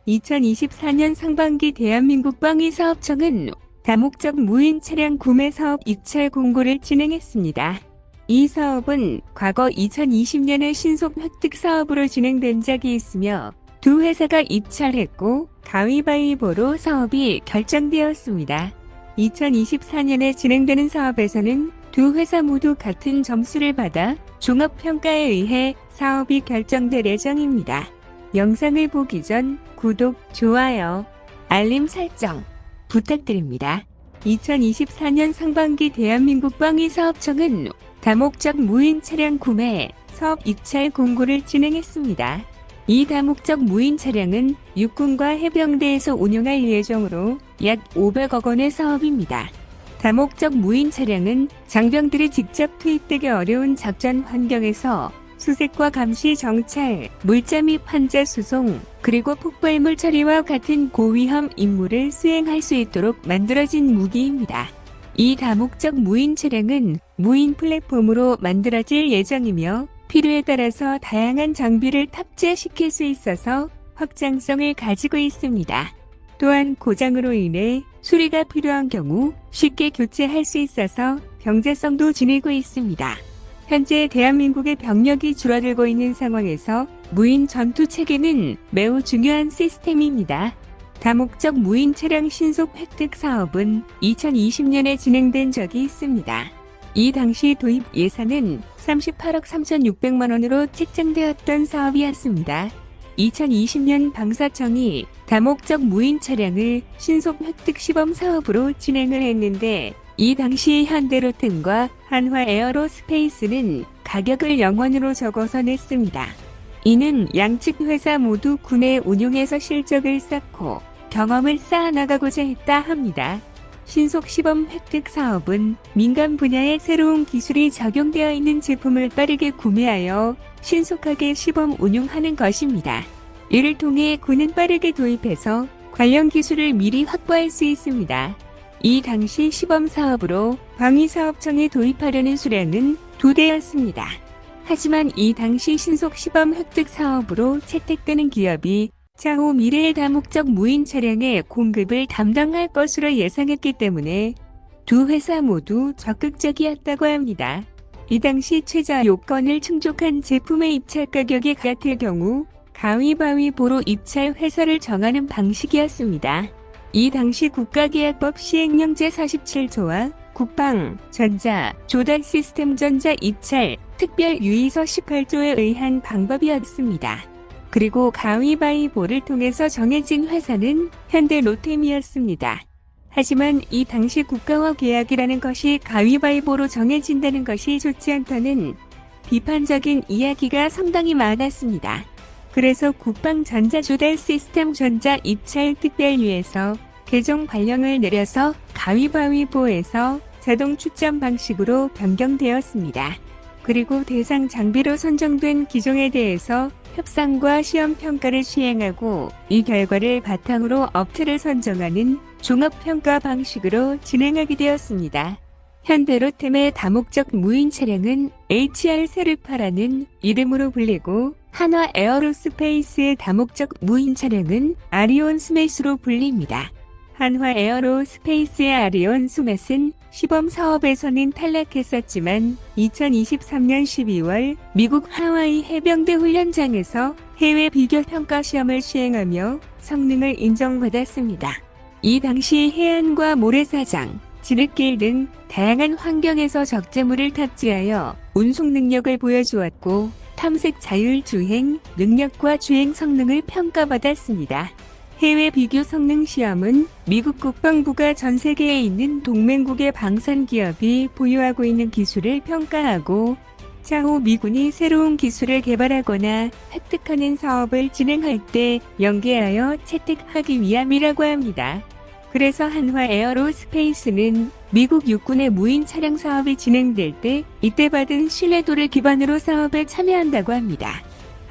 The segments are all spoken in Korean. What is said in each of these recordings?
2024년 상반기 대한민국 방위사업청은 다목적 무인 차량 구매 사업 입찰 공고를 진행했습니다. 이 사업은 과거 2020년에 신속 획득 사업으로 진행된 적이 있으며 두 회사가 입찰했고 가위바위보로 사업이 결정되었습니다. 2024년에 진행되는 사업에서는 두 회사 모두 같은 점수를 받아 종합평가에 의해 사업이 결정될 예정입니다. 영상을 보기 전 구독, 좋아요, 알림 설정 부탁드립니다. 2024년 상반기 대한민국 방위사업청은 다목적 무인 차량 구매 사업 입찰 공고를 진행했습니다. 이 다목적 무인 차량은 육군과 해병대에서 운용할 예정으로 약 500억 원의 사업입니다. 다목적 무인 차량은 장병들이 직접 투입되기 어려운 작전 환경에서 수색과 감시 정찰, 물자 및 환자 수송, 그리고 폭발물 처리와 같은 고위험 임무를 수행할 수 있도록 만들어진 무기입니다. 이 다목적 무인 차량은 무인 플랫폼으로 만들어질 예정이며 필요에 따라서 다양한 장비를 탑재시킬 수 있어서 확장성을 가지고 있습니다. 또한 고장으로 인해 수리가 필요한 경우 쉽게 교체할 수 있어서 경제성도 지니고 있습니다. 현재 대한민국의 병력이 줄어들고 있는 상황에서 무인 전투 체계는 매우 중요한 시스템입니다. 다목적 무인 차량 신속 획득 사업은 2020년에 진행된 적이 있습니다. 이 당시 도입 예산은 38억 3,600만 원으로 책정되었던 사업이었습니다. 2020년 방사청이 다목적 무인 차량을 신속 획득 시범 사업으로 진행을 했는데 이 당시 현대로템과 한화에어로스페이스는 가격을 0원으로 적어서 냈습니다. 이는 양측 회사 모두 군에 운용해서 실적을 쌓고 경험을 쌓아나가고자 했다 합니다. 신속 시범 획득 사업은 민간 분야에 새로운 기술이 적용되어 있는 제품을 빠르게 구매하여 신속하게 시범 운용하는 것입니다. 이를 통해 군은 빠르게 도입해서 관련 기술을 미리 확보할 수 있습니다. 이 당시 시범 사업으로 방위사업청에 도입하려는 수량은 2대였습니다. 하지만 이 당시 신속 시범 획득 사업으로 채택되는 기업이 차후 미래의 다목적 무인 차량의 공급을 담당할 것으로 예상했기 때문에 두 회사 모두 적극적이었다고 합니다. 이 당시 최저 요건을 충족한 제품의 입찰 가격이 같을 경우 가위바위보로 입찰 회사를 정하는 방식이었습니다. 이 당시 국가계약법 시행령 제47조와 국방, 전자, 조달 시스템 전자 입찰 특별 유의서 18조에 의한 방법이었습니다. 그리고 가위바위보를 통해서 정해진 회사는 현대로템이었습니다. 하지만 이 당시 국가와 계약이라는 것이 가위바위보로 정해진다는 것이 좋지 않다는 비판적인 이야기가 상당히 많았습니다. 그래서 국방 전자 조달 시스템 전자 입찰 특별유예서 개정 발령을 내려서 가위바위보에서 자동 추첨 방식으로 변경되었습니다. 그리고 대상 장비로 선정된 기종에 대해서 협상과 시험 평가를 시행하고 이 결과를 바탕으로 업체를 선정하는 종합평가 방식으로 진행하게 되었습니다. 현대로템의 다목적 무인 차량은 HR 세르파라는 이름으로 불리고 한화에어로스페이스의 다목적 무인 차량은 아리온 스맷으로 불립니다. 한화에어로스페이스의 아리온 스맷은 시범 사업에서는 탈락했었지만 2023년 12월 미국 하와이 해병대 훈련장에서 해외 비교 평가 시험을 시행하며 성능을 인정받았습니다. 이 당시 해안과 모래사장, 진흙길 등 다양한 환경에서 적재물을 탑재하여 운송 능력을 보여주었고 탐색 자율 주행 능력과 주행 성능을 평가받았습니다. 해외 비교 성능 시험은 미국 국방부가 전 세계에 있는 동맹국의 방산 기업이 보유하고 있는 기술을 평가하고 차후 미군이 새로운 기술을 개발하거나 획득하는 사업을 진행할 때 연계하여 채택하기 위함이라고 합니다. 그래서 한화에어로스페이스는 미국 육군의 무인 차량 사업이 진행될 때 이때 받은 신뢰도를 기반으로 사업에 참여한다고 합니다.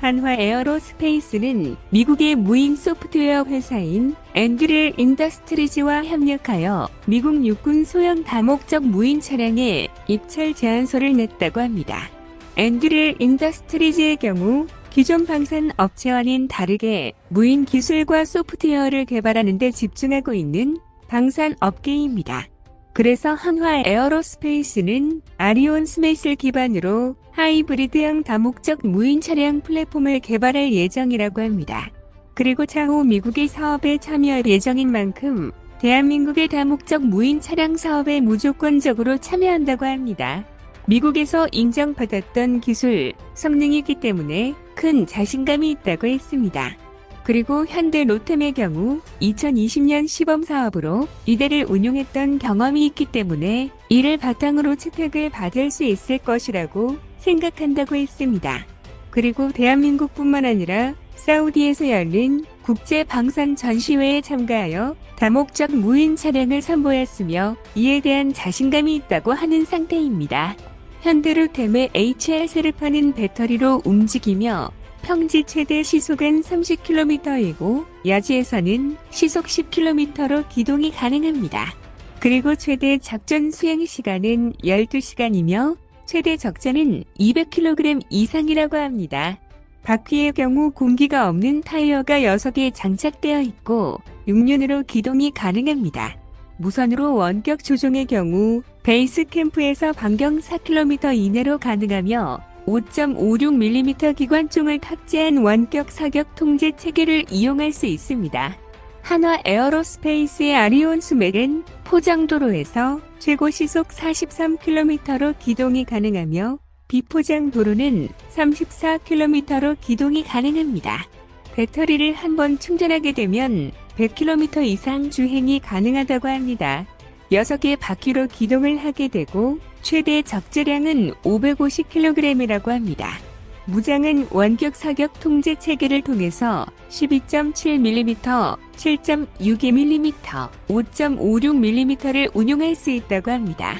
한화에어로스페이스는 미국의 무인 소프트웨어 회사인 앤드릴 인더스트리즈와 협력하여 미국 육군 소형 다목적 무인 차량의 입찰 제안서를 냈다고 합니다. 앤드릴 인더스트리즈의 경우 기존 방산 업체와는 다르게 무인 기술과 소프트웨어를 개발하는 데 집중하고 있는 방산 업계입니다. 그래서 한화 에어로스페이스는 아리온 스맷을 기반으로 하이브리드형 다목적 무인 차량 플랫폼을 개발할 예정이라고 합니다. 그리고 차후 미국의 사업에 참여할 예정인 만큼 대한민국의 다목적 무인 차량 사업에 무조건적으로 참여한다고 합니다. 미국에서 인정받았던 기술, 성능이기 때문에 큰 자신감이 있다고 했습니다. 그리고 현대 로템의 경우 2020년 시범 사업으로 이대를 운용했던 경험이 있기 때문에 이를 바탕으로 채택을 받을 수 있을 것이라고 생각한다고 했습니다. 그리고 대한민국뿐만 아니라 사우디에서 열린 국제 방산 전시회에 참가하여 다목적 무인 차량을 선보였으며 이에 대한 자신감이 있다고 하는 상태입니다. 현대로템의 HRC를 파는 배터리로 움직이며 평지 최대 시속은 30km이고 야지에서는 시속 10km로 기동이 가능합니다. 그리고 최대 작전 수행 시간은 12시간이며 최대 적재는 200kg 이상이라고 합니다. 바퀴의 경우 공기가 없는 타이어가 6개 장착되어 있고 6륜으로 기동이 가능합니다. 무선으로 원격 조종의 경우 베이스 캠프에서 반경 4km 이내로 가능하며 5.56mm 기관총을 탑재한 원격 사격 통제 체계를 이용할 수 있습니다. 한화 에어로스페이스의 아리온 스멜은 포장도로에서 최고 시속 43km로 기동이 가능하며 비포장 도로는 34km로 기동이 가능합니다. 배터리를 한번 충전하게 되면 100km 이상 주행이 가능하다고 합니다. 6개 바퀴로 기동을 하게 되고 최대 적재량은 550kg이라고 합니다. 무장은 원격 사격 통제 체계를 통해서 12.7mm, 7.62mm, 5.56mm를 운용할 수 있다고 합니다.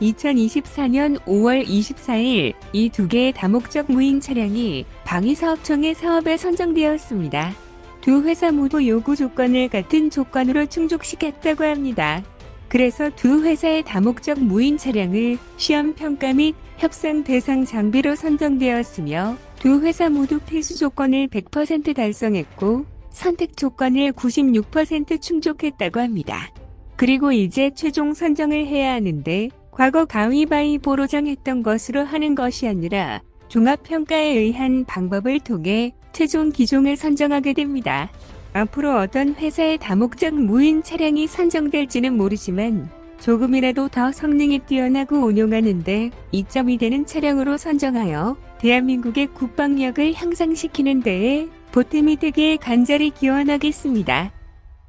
2024년 5월 24일 이 두 개의 다목적 무인 차량이 방위사업청의 사업에 선정되었습니다. 두 회사 모두 요구 조건을 같은 조건으로 충족시켰다고 합니다. 그래서 두 회사의 다목적 무인 차량을 시험 평가 및 협상 대상 장비로 선정되었으며 두 회사 모두 필수 조건을 100% 달성했고 선택 조건을 96% 충족했다고 합니다. 그리고 이제 최종 선정을 해야 하는데 과거 가위바위보로 정했던 것으로 하는 것이 아니라 종합평가에 의한 방법을 통해 최종 기종을 선정하게 됩니다. 앞으로 어떤 회사의 다목적 무인 차량이 선정될지는 모르지만 조금이라도 더 성능이 뛰어나고 운용하는데 이점이 되는 차량으로 선정하여 대한민국의 국방력을 향상시키는 데에 보탬이 되길 간절히 기원하겠습니다.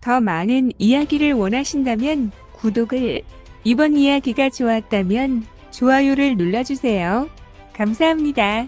더 많은 이야기를 원하신다면 구독을, 이번 이야기가 좋았다면 좋아요를 눌러주세요. 감사합니다.